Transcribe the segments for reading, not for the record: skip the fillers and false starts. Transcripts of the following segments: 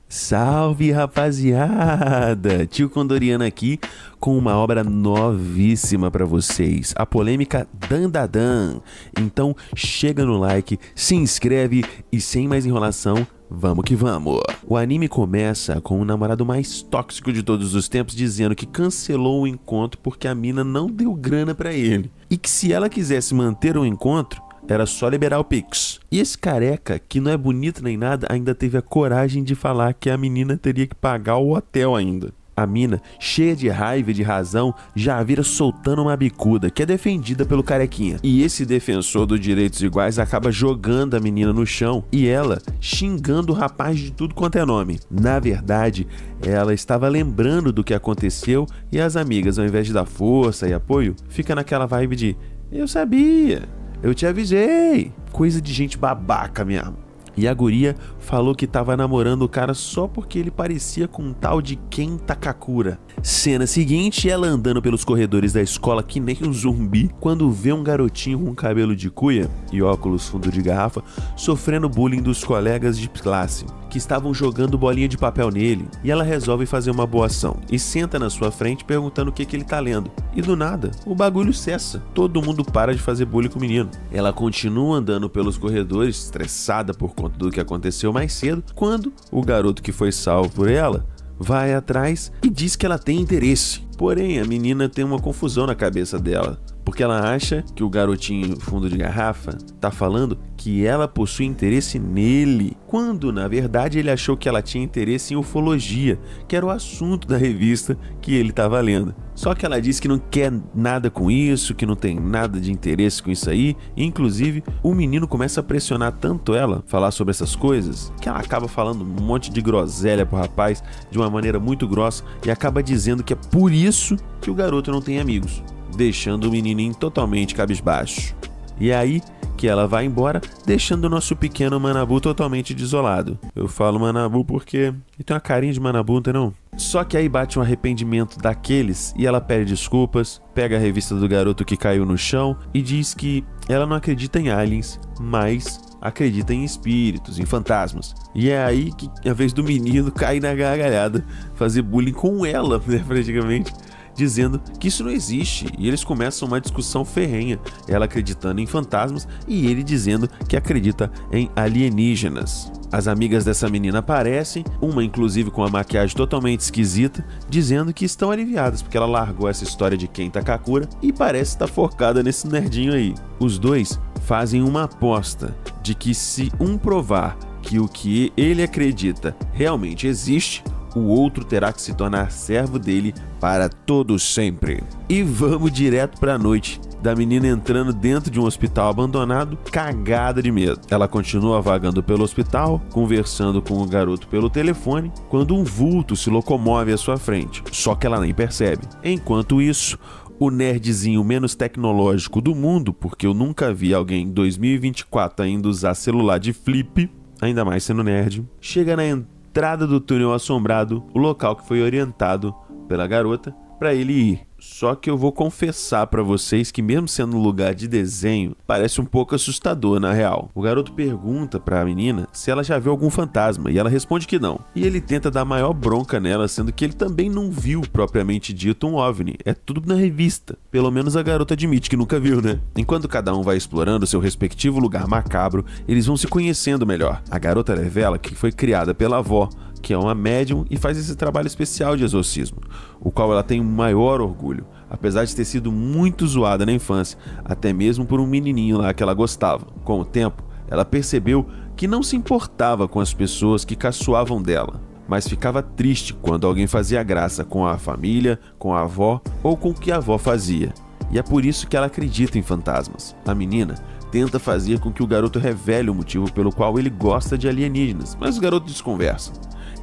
Salve, rapaziada! Tio Condoriano aqui com uma obra novíssima pra vocês, a polêmica Dandadan. Então chega no like, se inscreve e sem mais enrolação, vamos que vamos! O anime começa com o namorado mais tóxico de todos os tempos dizendo que cancelou o encontro porque a mina não deu grana pra ele e que se ela quisesse manter o encontro, era só liberar o Pix. E esse careca, que não é bonito nem nada, ainda teve a coragem de falar que a menina teria que pagar o hotel ainda. A mina, cheia de raiva e de razão, já vira soltando uma bicuda, que é defendida pelo carequinha. E esse defensor dos direitos iguais acaba jogando a menina no chão e ela xingando o rapaz de tudo quanto é nome. Na verdade, ela estava lembrando do que aconteceu e as amigas, ao invés de dar força e apoio, fica naquela vibe de "eu sabia, eu te avisei", coisa de gente babaca mesmo. E a guria falou que tava namorando o cara só porque ele parecia com um tal de Ken Takakura. Cena seguinte, ela andando pelos corredores da escola que nem um zumbi, quando vê um garotinho com cabelo de cuia e óculos fundo de garrafa sofrendo bullying dos colegas de classe, que estavam jogando bolinha de papel nele, e ela resolve fazer uma boa ação e senta na sua frente perguntando o que ele tá lendo. E do nada, o bagulho cessa. Todo mundo para de fazer bullying com o menino. Ela continua andando pelos corredores, estressada por conta do que aconteceu mais cedo, quando o garoto que foi salvo por ela vai atrás e diz que ela tem interesse. Porém, a menina tem uma confusão na cabeça dela, porque ela acha que o garotinho fundo de garrafa tá falando que ela possui interesse nele, quando na verdade ele achou que ela tinha interesse em ufologia, que era o assunto da revista que ele estava lendo. Só que ela diz que não quer nada com isso, que não tem nada de interesse com isso aí. E, inclusive, o menino começa a pressionar tanto ela, falar sobre essas coisas, que ela acaba falando um monte de groselha pro rapaz de uma maneira muito grossa e acaba dizendo que é por isso que o garoto não tem amigos, deixando o menininho totalmente cabisbaixo. E é aí que ela vai embora, deixando o nosso pequeno Manabu totalmente desolado. Eu falo Manabu porque ele tem uma carinha de Manabu, não? Só que aí bate um arrependimento daqueles e ela pede desculpas, pega a revista do garoto que caiu no chão e diz que ela não acredita em aliens, mas acredita em espíritos, em fantasmas. E é aí que a vez do menino cair na gargalhada, fazer bullying com ela, né, praticamente, dizendo que isso não existe, e eles começam uma discussão ferrenha, ela acreditando em fantasmas e ele dizendo que acredita em alienígenas. As amigas dessa menina aparecem, uma inclusive com uma maquiagem totalmente esquisita, dizendo que estão aliviadas porque ela largou essa história de Ken Takakura e parece estar focada nesse nerdinho aí. Os dois fazem uma aposta de que se um provar que o que ele acredita realmente existe, o outro terá que se tornar servo dele para todo sempre. E vamos direto pra noite da menina entrando dentro de um hospital abandonado, cagada de medo. Ela continua vagando pelo hospital, conversando com o garoto pelo telefone, quando um vulto se locomove à sua frente, só que ela nem percebe. Enquanto isso, o nerdzinho menos tecnológico do mundo, porque eu nunca vi alguém em 2024 ainda usar celular de flip, ainda mais sendo nerd, chega na entrada do túnel assombrado, o local que foi orientado pela garota para ele ir. Só que eu vou confessar pra vocês que mesmo sendo um lugar de desenho, parece um pouco assustador na real. O garoto pergunta pra menina se ela já viu algum fantasma e ela responde que não. E ele tenta dar maior bronca nela, sendo que ele também não viu propriamente dito um OVNI. É tudo na revista. Pelo menos a garota admite que nunca viu, né? Enquanto cada um vai explorando seu respectivo lugar macabro, eles vão se conhecendo melhor. A garota revela que foi criada pela avó, que é uma médium e faz esse trabalho especial de exorcismo, o qual ela tem o maior orgulho, apesar de ter sido muito zoada na infância, até mesmo por um menininho lá que ela gostava. Com o tempo, ela percebeu que não se importava com as pessoas que caçoavam dela, mas ficava triste quando alguém fazia graça com a família, com a avó ou com o que a avó fazia. E é por isso que ela acredita em fantasmas. A menina tenta fazer com que o garoto revele o motivo pelo qual ele gosta de alienígenas, mas o garoto desconversa.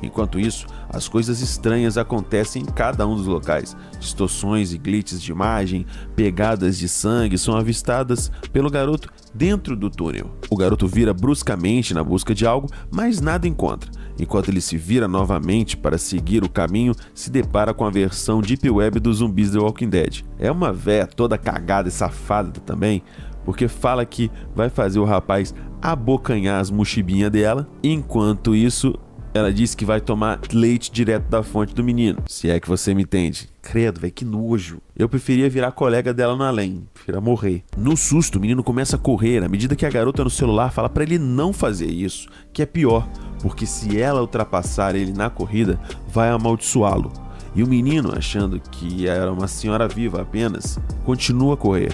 Enquanto isso, as coisas estranhas acontecem em cada um dos locais. Distorções e glitches de imagem, pegadas de sangue são avistadas pelo garoto dentro do túnel. O garoto vira bruscamente na busca de algo, mas nada encontra. Enquanto ele se vira novamente para seguir o caminho, se depara com a versão Deep Web dos zumbis The Walking Dead. É uma véia toda cagada e safada também, porque fala que vai fazer o rapaz abocanhar as mochibinhas dela. Enquanto isso, Ela disse que vai tomar leite direto da fonte do menino, se é que você me entende. Credo, velho, que nojo. Eu preferia virar colega dela no além, preferia morrer. No susto, o menino começa a correr, à medida que a garota no celular fala pra ele não fazer isso, que é pior, porque se ela ultrapassar ele na corrida, vai amaldiçoá-lo. E o menino, achando que era uma senhora viva apenas, continua a correr,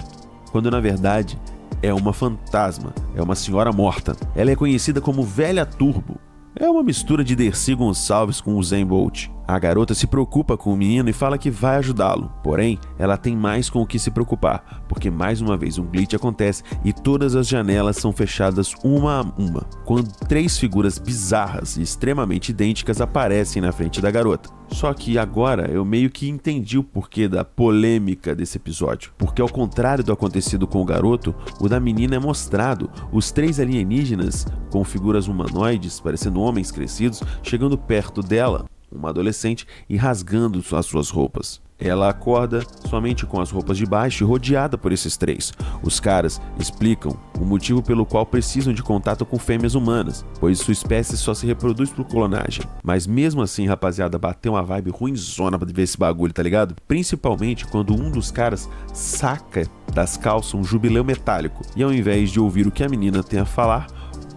quando na verdade é uma fantasma, é uma senhora morta. Ela é conhecida como Velha Turbo. É uma mistura de Dercy Gonçalves com o Usain Bolt. A garota se preocupa com o menino e fala que vai ajudá-lo. Porém, ela tem mais com o que se preocupar, porque mais uma vez um glitch acontece e todas as janelas são fechadas uma a uma, quando 3 figuras bizarras e extremamente idênticas aparecem na frente da garota. Só que agora eu meio que entendi o porquê da polêmica desse episódio. Porque ao contrário do acontecido com o garoto, o da menina é mostrado os 3 alienígenas com figuras humanoides, parecendo homens crescidos, chegando perto dela, uma adolescente, e rasgando as suas roupas. Ela acorda somente com as roupas de baixo e rodeada por esses 3. Os caras explicam o motivo pelo qual precisam de contato com fêmeas humanas, pois sua espécie só se reproduz por clonagem. Mas mesmo assim, rapaziada, bateu uma vibe ruinzona pra ver esse bagulho, tá ligado? Principalmente quando um dos caras saca das calças um jubileu metálico e ao invés de ouvir o que a menina tem a falar,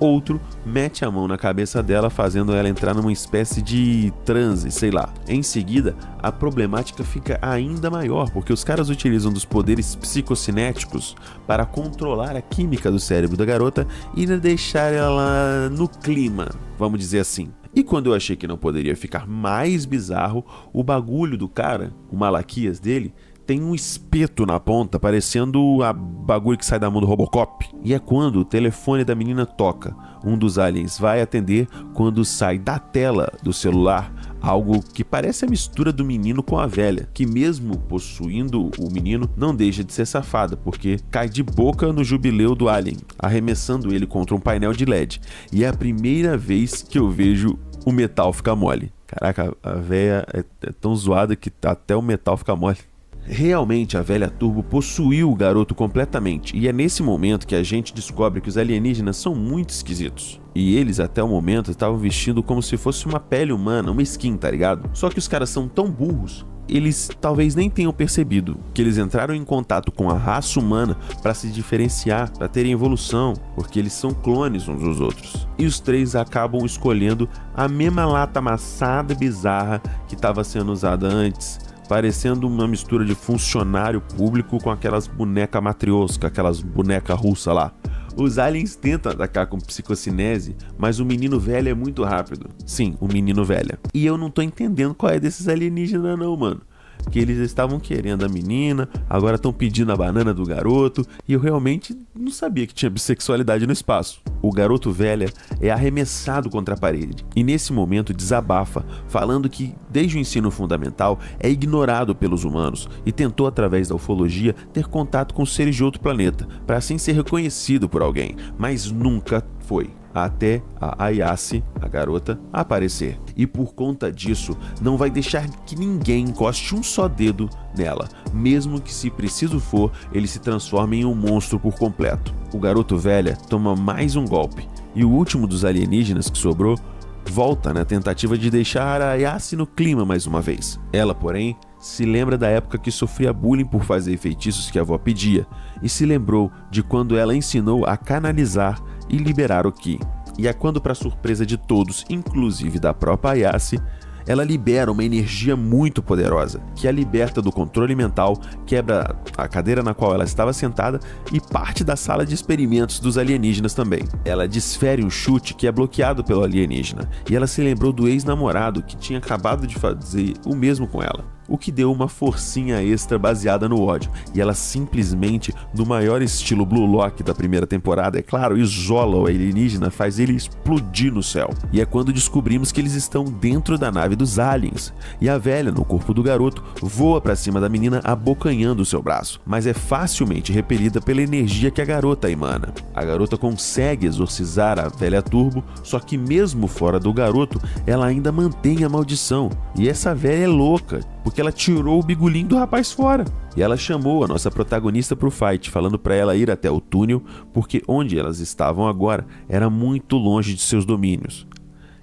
outro mete a mão na cabeça dela, fazendo ela entrar numa espécie de transe, sei lá. Em seguida, a problemática fica ainda maior, porque os caras utilizam dos poderes psicocinéticos para controlar a química do cérebro da garota e deixar ela no clima, vamos dizer assim. E quando eu achei que não poderia ficar mais bizarro, o bagulho do cara, o Malaquias dele, tem um espeto na ponta, parecendo a bagulho que sai da mão do Robocop. E é quando o telefone da menina toca. Um dos aliens vai atender quando sai da tela do celular algo que parece a mistura do menino com a velha, que mesmo possuindo o menino, não deixa de ser safada, porque cai de boca no jubileu do alien, arremessando ele contra um painel de LED. E é a primeira vez que eu vejo o metal ficar mole. Caraca, a velha é tão zoada que até o metal fica mole. Realmente a Velha Turbo possuiu o garoto completamente, e é nesse momento que a gente descobre que os alienígenas são muito esquisitos. E eles até o momento estavam vestindo como se fosse uma pele humana, uma skin, tá ligado? Só que os caras são tão burros, eles talvez nem tenham percebido que eles entraram em contato com a raça humana para se diferenciar, para terem evolução, porque eles são clones uns dos outros. E os 3 acabam escolhendo a mesma lata amassada bizarra que estava sendo usada antes, parecendo uma mistura de funcionário público com aquelas bonecas matrioska, aquelas bonecas russas lá. Os aliens tentam atacar com psicocinese, mas o menino velho é muito rápido. Sim, o menino velho. E eu não tô entendendo qual é desses alienígenas não, mano. Que eles estavam querendo a menina, agora estão pedindo a banana do garoto, e eu realmente não sabia que tinha bissexualidade no espaço. O garoto velha é arremessado contra a parede, e nesse momento desabafa, falando que desde o ensino fundamental é ignorado pelos humanos, e tentou através da ufologia ter contato com seres de outro planeta, para assim ser reconhecido por alguém, mas nunca foi. Até a Ayase, a garota, aparecer. E por conta disso, não vai deixar que ninguém encoste um só dedo nela, mesmo que, se preciso for, ele se transforme em um monstro por completo. O garoto velha toma mais um golpe, e o último dos alienígenas que sobrou volta na tentativa de deixar a Ayase no clima mais uma vez. Ela, porém, se lembra da época que sofria bullying por fazer feitiços que a avó pedia, e se lembrou de quando ela ensinou a canalizar e liberar o Ki. E é quando, para surpresa de todos, inclusive da própria Ayase, ela libera uma energia muito poderosa, que a liberta do controle mental, quebra a cadeira na qual ela estava sentada e parte da sala de experimentos dos alienígenas também. Ela desfere um chute que é bloqueado pelo alienígena, e ela se lembrou do ex-namorado que tinha acabado de fazer o mesmo com ela, o que deu uma forcinha extra baseada no ódio, e ela simplesmente, no maior estilo Blue Lock da primeira temporada, é claro, isola o alienígena, faz ele explodir no céu. E é quando descobrimos que eles estão dentro da nave dos aliens, e a velha, no corpo do garoto, voa pra cima da menina abocanhando o seu braço, mas é facilmente repelida pela energia que a garota emana. A garota consegue exorcizar a Velha Turbo, só que mesmo fora do garoto, ela ainda mantém a maldição, e essa velha é louca, porque ela tirou o bigolinho do rapaz fora. E ela chamou a nossa protagonista pro fight, falando pra ela ir até o túnel, porque onde elas estavam agora era muito longe de seus domínios.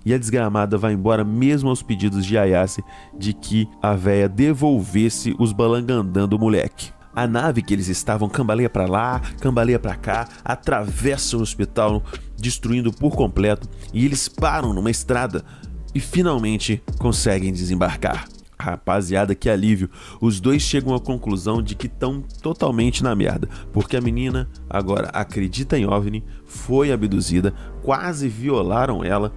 e a desgramada vai embora mesmo aos pedidos de Ayase de que a véia devolvesse os balangandã do moleque. A nave que eles estavam cambaleia pra lá, cambaleia pra cá, atravessa o hospital, destruindo por completo, e eles param numa estrada e finalmente conseguem desembarcar. Rapaziada, que alívio. Os dois chegam à conclusão de que estão totalmente na merda, porque a menina agora acredita em OVNI, foi abduzida, quase violaram ela.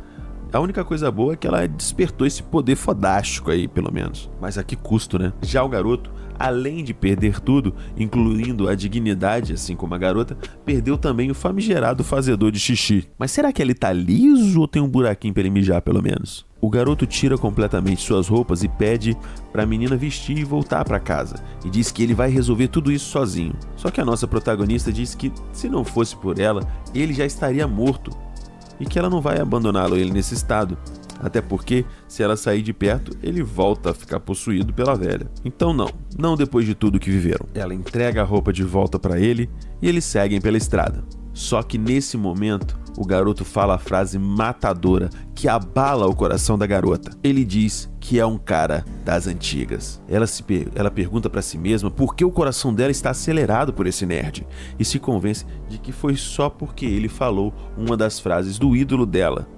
A única coisa boa é que ela despertou esse poder fodástico aí, pelo menos. Mas a que custo, né? Já o garoto, além de perder tudo, incluindo a dignidade, assim como a garota, perdeu também o famigerado fazedor de xixi. Mas será que ele tá liso ou tem um buraquinho pra ele mijar, pelo menos? O garoto tira completamente suas roupas e pede pra menina vestir e voltar pra casa. E diz que ele vai resolver tudo isso sozinho. Só que a nossa protagonista diz que, se não fosse por ela, ele já estaria morto. E que ela não vai abandoná-lo ele nesse estado. Até porque, se ela sair de perto, ele volta a ficar possuído pela velha. Então não depois de tudo que viveram. Ela entrega a roupa de volta pra ele e eles seguem pela estrada. Só que nesse momento, o garoto fala a frase matadora que abala o coração da garota. Ele diz que é um cara das antigas. Ela pergunta pra si mesma por que o coração dela está acelerado por esse nerd e se convence de que foi só porque ele falou uma das frases do ídolo dela.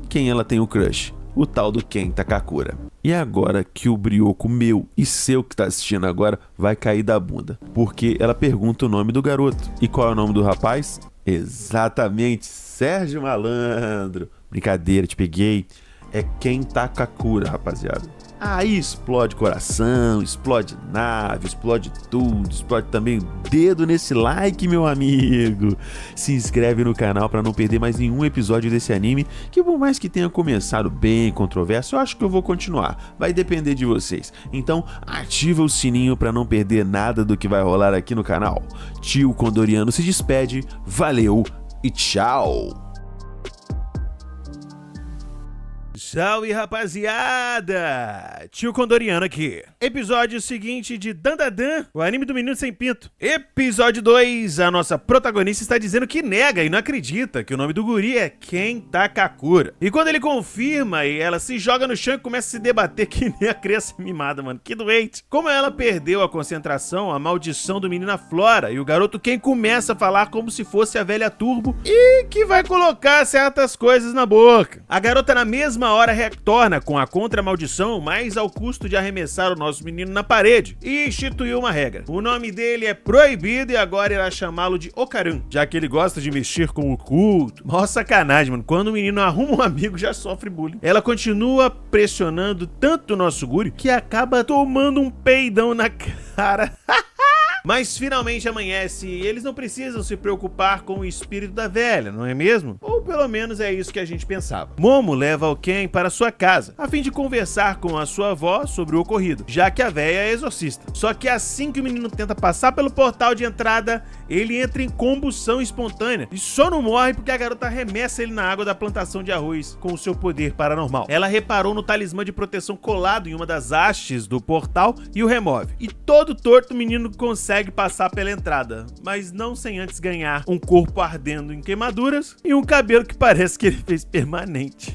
Quem ela tem o crush? O tal do Ken Takakura. E agora que o brioco meu e seu que tá assistindo agora vai cair da bunda, porque ela pergunta o nome do garoto. E qual é o nome do rapaz? Exatamente, Sérgio Malandro. Brincadeira, te peguei. É Ken Takakura, rapaziada. Aí explode coração, explode nave, explode tudo, explode também o dedo nesse like, meu amigo. Se inscreve no canal para não perder mais nenhum episódio desse anime, que por mais que tenha começado bem controverso, eu acho que eu vou continuar. Vai depender de vocês. Então ativa o sininho para não perder nada do que vai rolar aqui no canal. Tio Condoriano se despede, valeu e tchau! Salve, rapaziada! Tio Condoriano aqui. Episódio seguinte de Dandadan, o anime do menino sem pinto. Episódio 2, a nossa protagonista está dizendo que nega e não acredita que o nome do guri é Ken Takakura. E quando ele confirma, ela se joga no chão e começa a se debater que nem a criança mimada, mano. Que doente. Como ela perdeu a concentração, a maldição do menino aflora e o garoto Ken começa a falar como se fosse a velha Turbo e que vai colocar certas coisas na boca. A garota na mesma hora retorna com a contra-maldição, mas ao custo de arremessar o nosso menino na parede, e instituiu uma regra. O nome dele é proibido e agora irá chamá-lo de Okarun, já que ele gosta de mexer com o culto. Mó sacanagem, mano. Quando o menino arruma um amigo, já sofre bullying. Ela continua pressionando tanto o nosso guri que acaba tomando um peidão na cara. Mas finalmente amanhece e eles não precisam se preocupar com o espírito da velha, não é mesmo? Ou pelo menos é isso que a gente pensava. Momo leva o Ken para sua casa, a fim de conversar com a sua avó sobre o ocorrido, já que a velha é exorcista. Só que assim que o menino tenta passar pelo portal de entrada, ele entra em combustão espontânea e só não morre porque a garota arremessa ele na água da plantação de arroz com o seu poder paranormal. Ela reparou no talismã de proteção colado em uma das hastes do portal e o remove. E todo torto o menino consegue passar pela entrada, mas não sem antes ganhar um corpo ardendo em queimaduras e um cabelo que parece que ele fez permanente.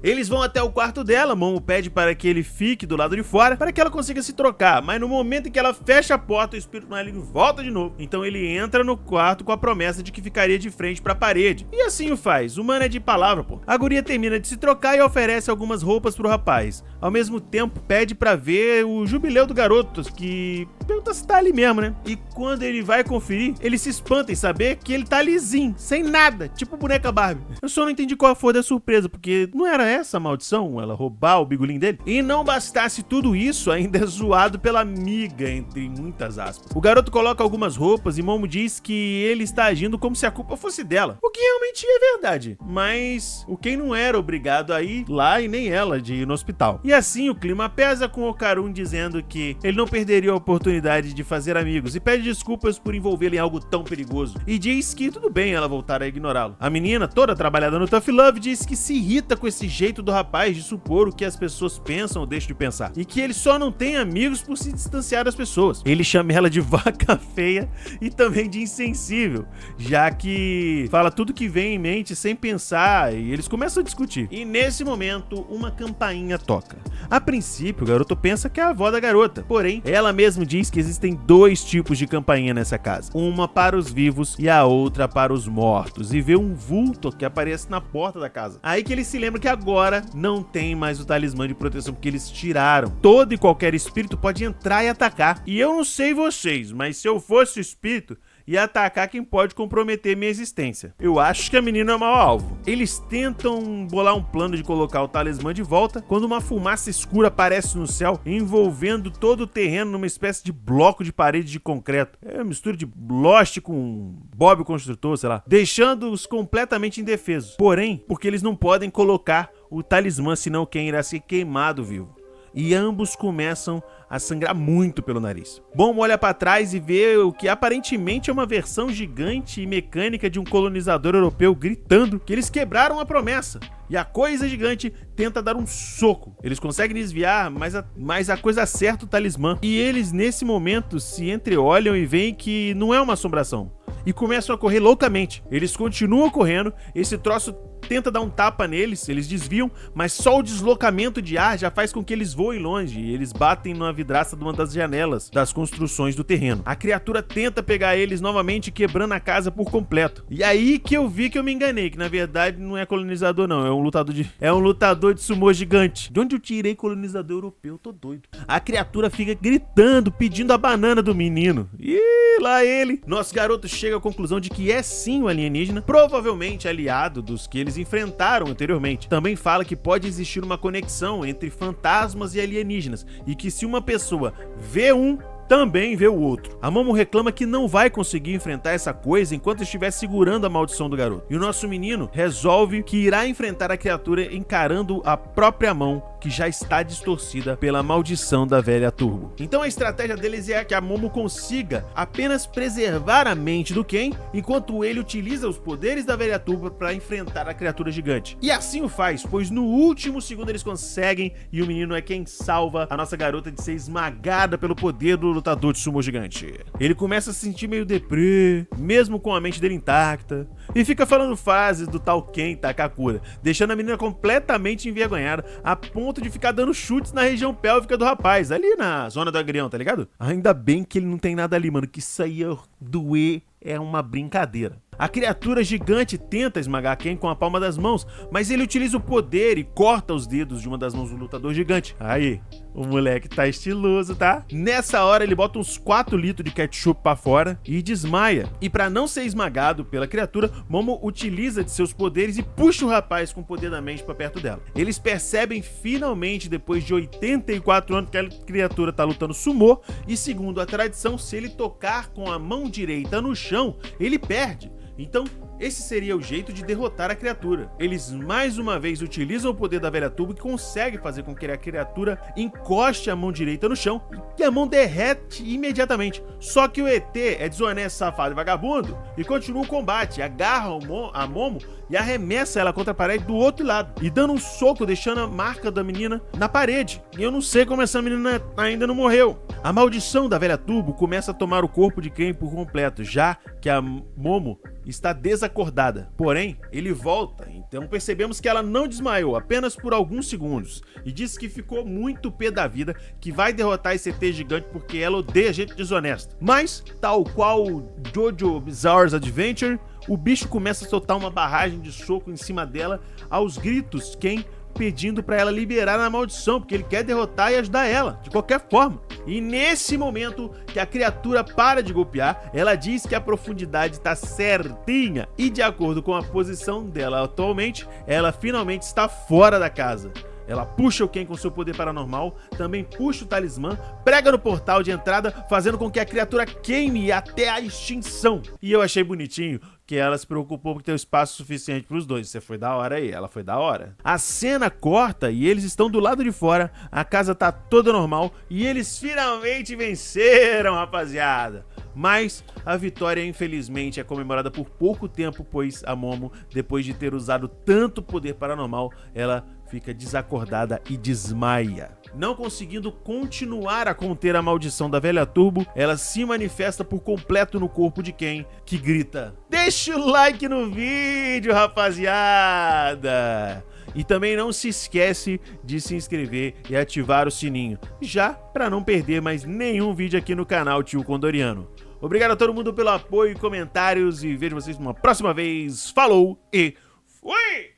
Eles vão até o quarto dela, Momo pede para que ele fique do lado de fora para que ela consiga se trocar, mas no momento em que ela fecha a porta, o espírito maligno volta de novo. Então ele entra no quarto com a promessa de que ficaria de frente para a parede. E assim o faz, o mano é de palavra, pô. A guria termina de se trocar e oferece algumas roupas pro rapaz. Ao mesmo tempo pede para ver o jubileu do garoto, que pergunta se tá ali mesmo, né? E quando ele vai conferir, ele se espanta em saber que ele tá lisinho, sem nada, tipo boneca Barbie. Eu só não entendi qual foi da surpresa, porque não era essa a maldição, ela roubar o bigolim dele? E não bastasse tudo isso, ainda é zoado pela amiga, entre muitas aspas. O garoto coloca algumas roupas e Momo diz que ele está agindo como se a culpa fosse dela, o que realmente é verdade. Mas o Ken não era obrigado a ir lá e nem ela de ir no hospital. E assim o clima pesa, com o Okarun dizendo que ele não perderia a oportunidade de fazer amigos e pede desculpas por envolvê-la em algo tão perigoso e diz que tudo bem ela voltar a ignorá-lo. A menina, toda trabalhada no Tough Love, diz que se irrita com esse esse jeito do rapaz de supor o que as pessoas pensam ou deixam de pensar. E que ele só não tem amigos por se distanciar das pessoas. Ele chama ela de vaca feia e também de insensível, já que fala tudo que vem em mente sem pensar e eles começam a discutir. E nesse momento, uma campainha toca. A princípio, o garoto pensa que é a avó da garota, porém, ela mesma diz que existem 2 tipos de campainha nessa casa. Uma para os vivos e a outra para os mortos. E vê um vulto que aparece na porta da casa. Aí que ele se lembra que agora não tem mais o talismã de proteção, porque eles tiraram. Todo e qualquer espírito pode entrar e atacar. E eu não sei vocês, mas se eu fosse o espírito, ia atacar quem pode comprometer minha existência. Eu acho que a menina é mau alvo. Eles tentam bolar um plano de colocar o talismã de volta, quando uma fumaça escura aparece no céu, envolvendo todo o terreno numa espécie de bloco de parede de concreto. É uma mistura de Lost com Bob o Construtor, sei lá, deixando-os completamente indefesos. Porém, porque eles não podem colocar o talismã, senão quem irá ser queimado vivo. E ambos começam a sangrar muito pelo nariz. Momo olha para trás e vê o que aparentemente é uma versão gigante e mecânica de um colonizador europeu gritando que eles quebraram a promessa. E a coisa gigante tenta dar um soco. Eles conseguem desviar, mas a coisa acerta o talismã. E eles nesse momento se entreolham e veem que não é uma assombração. E começam a correr loucamente. Eles continuam correndo, esse troço tenta dar um tapa neles, eles desviam, mas só o deslocamento de ar já faz com que eles voem longe e eles batem na vidraça de uma das janelas das construções do terreno. A criatura tenta pegar eles novamente, quebrando a casa por completo. E aí que eu vi que eu me enganei, que na verdade não é colonizador não, é um lutador de sumô gigante. De onde eu tirei colonizador europeu? Tô doido. A criatura fica gritando, pedindo a banana do menino. E lá ele. Nosso garoto chega à conclusão de que é sim um alienígena, provavelmente aliado dos que eles enfrentaram anteriormente. Também fala que pode existir uma conexão entre fantasmas e alienígenas, e que se uma pessoa vê um, também vê o outro. A Momo reclama que não vai conseguir enfrentar essa coisa enquanto estiver segurando a maldição do garoto. E o nosso menino resolve que irá enfrentar a criatura encarando a própria mão, que já está distorcida pela maldição da velha Turbo. Então a estratégia deles é que a Momo consiga apenas preservar a mente do Ken, enquanto ele utiliza os poderes da velha Turbo para enfrentar a criatura gigante. E assim o faz, pois no último segundo eles conseguem, e o menino é quem salva a nossa garota de ser esmagada pelo poder do lutador de sumô gigante. Ele começa a se sentir meio deprê, mesmo com a mente dele intacta, e fica falando frases do tal Ken Takakura, deixando a menina completamente envergonhada, a ponto de ficar dando chutes na região pélvica do rapaz, ali na zona do agrião, tá ligado? Ainda bem que ele não tem nada ali, mano, que isso aí ia doer, é uma brincadeira. A criatura gigante tenta esmagar Ken com a palma das mãos, mas ele utiliza o poder e corta os dedos de uma das mãos do lutador gigante. Aí, o moleque tá estiloso, tá? Nessa hora ele bota uns 4 litros de ketchup pra fora e desmaia. E pra não ser esmagado pela criatura, Momo utiliza de seus poderes e puxa o rapaz com o poder da mente pra perto dela. Eles percebem finalmente, depois de 84 anos que a criatura tá lutando sumô, e segundo a tradição, se ele tocar com a mão direita no chão, ele perde. Então, esse seria o jeito de derrotar a criatura. Eles mais uma vez utilizam o poder da velha Turbo, que consegue fazer com que a criatura encoste a mão direita no chão e a mão derrete imediatamente. Só que o ET é desonesto, safado e vagabundo e continua o combate, agarra a Momo e arremessa ela contra a parede do outro lado e dando um soco, deixando a marca da menina na parede. E eu não sei como essa menina ainda não morreu. A maldição da velha Turbo começa a tomar o corpo de Ken por completo, já que a Momo está desacordada. Porém, ele volta, então percebemos que ela não desmaiou, apenas por alguns segundos, e diz que ficou muito pé da vida, que vai derrotar esse ET gigante porque ela odeia gente desonesta. Mas, tal qual Jojo Bizarre's Adventure, o bicho começa a soltar uma barragem de soco em cima dela, aos gritos, Ken pedindo pra ela liberar a maldição, porque ele quer derrotar e ajudar ela, de qualquer forma. E nesse momento que a criatura para de golpear, ela diz que a profundidade tá certinha, e de acordo com a posição dela atualmente, ela finalmente está fora da casa. Ela puxa o Ken com seu poder paranormal, também puxa o talismã, prega no portal de entrada, fazendo com que a criatura queime até a extinção. E eu achei bonitinho que ela se preocupou por ter o espaço suficiente para os dois. Você foi da hora aí, ela foi da hora. A cena corta e eles estão do lado de fora, a casa tá toda normal e eles finalmente venceram, rapaziada. Mas a vitória, infelizmente, é comemorada por pouco tempo, pois a Momo, depois de ter usado tanto poder paranormal, ela fica desacordada e desmaia. Não conseguindo continuar a conter a maldição da velha Turbo, ela se manifesta por completo no corpo de Ken, que grita: "Deixa o like no vídeo, rapaziada!" E também não se esquece de se inscrever e ativar o sininho, já para não perder mais nenhum vídeo aqui no canal Tio Condoriano. Obrigado a todo mundo pelo apoio e comentários e vejo vocês numa próxima vez. Falou e fui!